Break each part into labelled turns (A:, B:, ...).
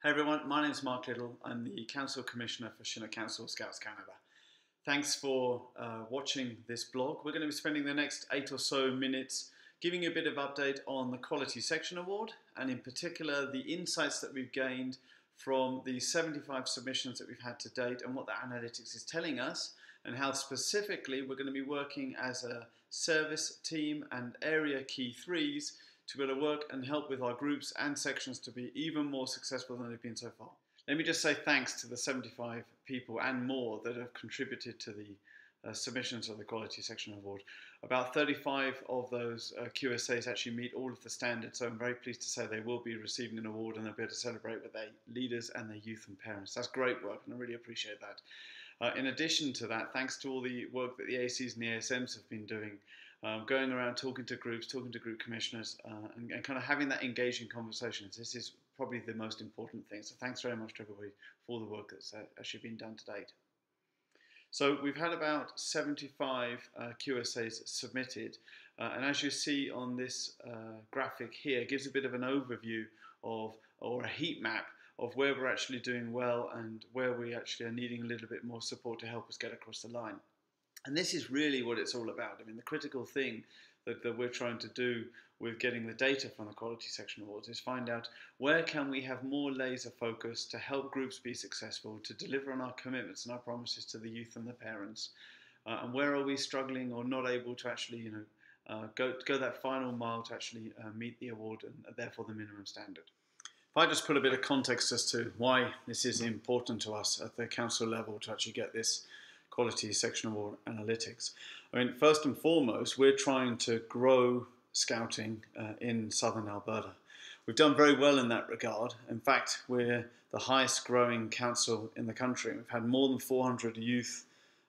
A: Hey everyone, my name is Mark Little. I'm the Council Commissioner for Chinook Council Scouts Canada. Thanks for watching this blog. We're going to be spending the next 8 or so minutes giving you a bit of update on the Quality Section Award, and in particular the insights that we've gained from the 75 submissions that we've had to date and what the analytics is telling us, and how specifically we're going to be working as a service team and area key threes to be able to work and help with our groups and sections to be even more successful than they've been so far. Let me just say thanks to the 75 people and more that have contributed to the submissions of the Quality Section Award. About 35 of those QSAs actually meet all of the standards, so I'm very pleased to say they will be receiving an award and they'll be able to celebrate with their leaders and their youth and parents. That's great work and I really appreciate that. In addition to that, thanks to all the work that the ACs and the ASMs have been doing, going around talking to groups, talking to group commissioners, and kind of having that engaging conversations. This is probably the most important thing. So thanks very much to everybody for the work that's actually been done to date. So we've had about 75 QSAs submitted, and as you see on this graphic here, it gives a bit of an overview of, or a heat map of where we're actually doing well and where we actually are needing a little bit more support to help us get across the line. And this is really what it's all about. I mean, the critical thing that we're trying to do with getting the data from the Quality Section Awards is find out where can we have more laser focus to help groups be successful, to deliver on our commitments and our promises to the youth and the parents, and where are we struggling or not able to actually go that final mile to actually meet the award and therefore the minimum standard. If I just put a bit of context as to why this is important to us at the council level to actually get this Quality Section Award analytics. I mean, first and foremost, we're trying to grow scouting in southern Alberta. We've done very well in that regard. In fact, we're the highest growing council in the country. We've had more than 400 youth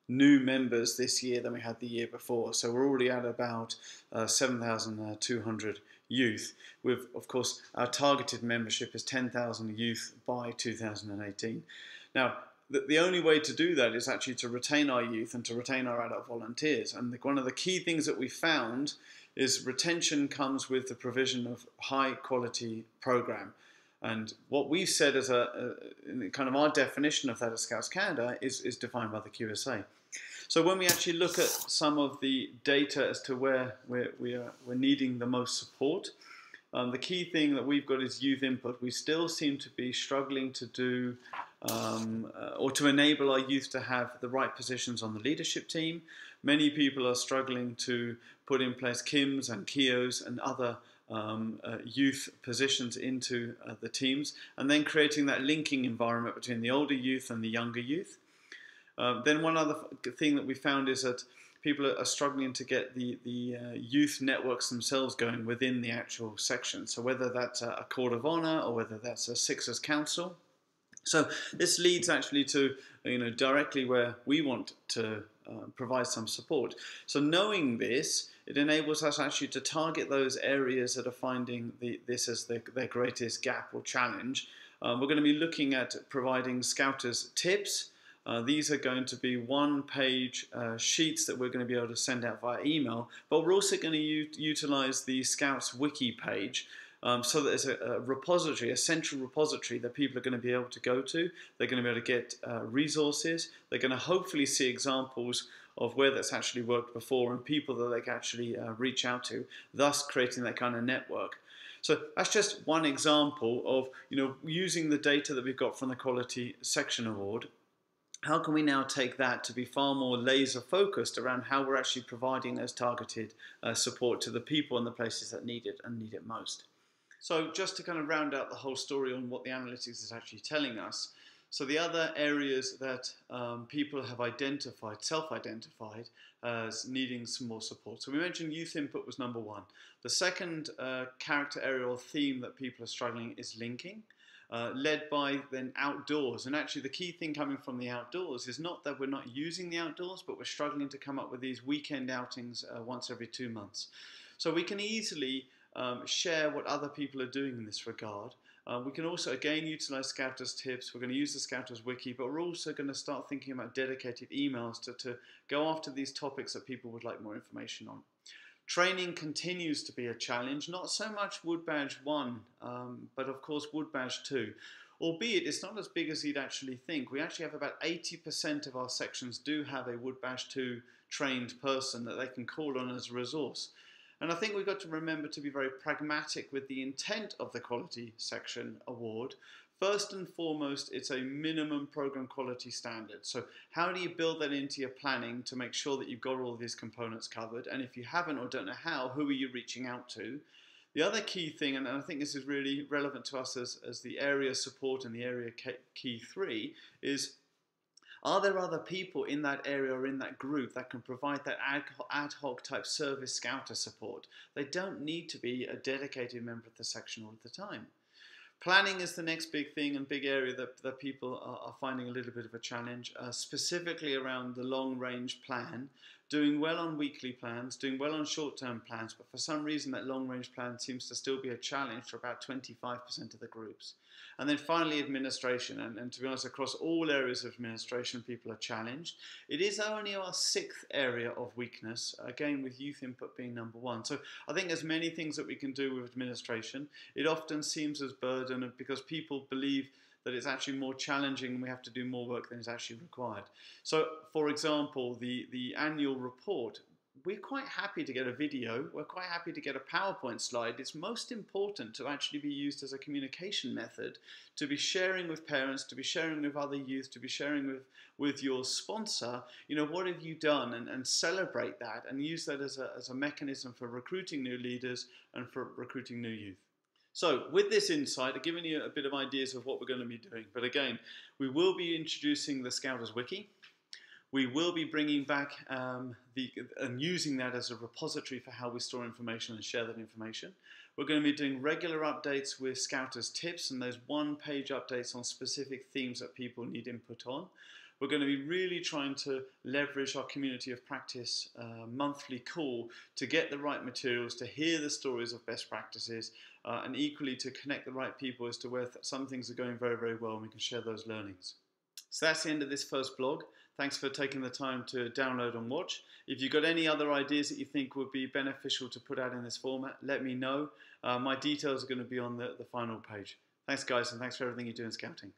A: new members this year than we had the year before. So we're already at about 7,200 youth. With, of course, our targeted membership is 10,000 youth by 2018. Now, the only way to do that is actually to retain our youth and to retain our adult volunteers. And one of the key things that we found is retention comes with the provision of high quality program. And what we've said as kind of our definition of that at Scouts Canada is defined by the QSA. So when we actually look at some of the data as to where we're needing the most support, the key thing that we've got is youth input. We still seem to be struggling to do or to enable our youth to have the right positions on the leadership team. Many people are struggling to put in place KIMs and KIOs and other youth positions into the teams, and then creating that linking environment between the older youth and the younger youth. Then one other thing that we found is that people are struggling to get the youth networks themselves going within the actual section. So whether that's a Court of Honour or whether that's a Sixers Council. So this leads actually to directly where we want to provide some support. So knowing this, it enables us actually to target those areas that are finding this as their greatest gap or challenge. We're going to be looking at providing Scouters tips. These are going to be one-page sheets that we're going to be able to send out via email, but we're also going to utilize the Scouts Wiki page so that there's a repository, a central repository that people are going to be able to go to. They're going to be able to get resources. They're going to hopefully see examples of where that's actually worked before and people that they can actually reach out to, thus creating that kind of network. So that's just one example of using the data that we've got from the Quality Section Award. How can we now take that to be far more laser focused around how we're actually providing those targeted support to the people and the places that need it and need it most? So just to kind of round out the whole story on what the analytics is actually telling us. So the other areas that people have identified, self-identified, as needing some more support. So we mentioned youth input was number one. The second character area or theme that people are struggling is linking. Led by then outdoors. And actually the key thing coming from the outdoors is not that we're not using the outdoors, but we're struggling to come up with these weekend outings once every 2 months. So we can easily share what other people are doing in this regard. We can also again utilize Scouters tips. We're going to use the Scouters wiki, but we're also going to start thinking about dedicated emails to go after these topics that people would like more information on. Training continues to be a challenge, not so much Wood Badge 1, but of course Wood Badge 2. albeit it's not as big as you'd actually think. We actually have about 80% of our sections do have a Wood Bash 2 trained person that they can call on as a resource. And I think we've got to remember to be very pragmatic with the intent of the Quality Section Award. First and foremost, it's a minimum program quality standard. So how do you build that into your planning to make sure that you've got all of these components covered? And if you haven't or don't know how, who are you reaching out to? The other key thing, and I think this is really relevant to us as the area support and the area key 3, is are there other people in that area or in that group that can provide that ad hoc type service scouter support? They don't need to be a dedicated member of the section all the time. Planning is the next big thing and big area that people are finding a little bit of a challenge, specifically around the long-range plan, doing well on weekly plans, doing well on short-term plans, but for some reason that long-range plan seems to still be a challenge for about 25% of the groups. And then finally, administration, and to be honest, across all areas of administration, people are challenged. It is only our 6th area of weakness, again with youth input being number 1. So I think there's many things that we can do with administration. It often seems as burden because people believe that it's actually more challenging and we have to do more work than is actually required. So, for example, the annual report, we're quite happy to get a video, we're quite happy to get a PowerPoint slide. It's most important to actually be used as a communication method, to be sharing with parents, to be sharing with other youth, to be sharing with your sponsor, you know, what have you done, and celebrate that and use that as a mechanism for recruiting new leaders and for recruiting new youth. So with this insight, I've given you a bit of ideas of what we're going to be doing. But again, we will be introducing the Scouters Wiki. We will be bringing back and using that as a repository for how we store information and share that information. We're going to be doing regular updates with Scouters tips and those one-page updates on specific themes that people need input on. We're going to be really trying to leverage our community of practice monthly call to get the right materials, to hear the stories of best practices, and equally to connect the right people as to where some things are going very, very well and we can share those learnings. So that's the end of this first blog. Thanks for taking the time to download and watch. If you've got any other ideas that you think would be beneficial to put out in this format, let me know. My details are going to be on the final page. Thanks guys, and thanks for everything you do in scouting.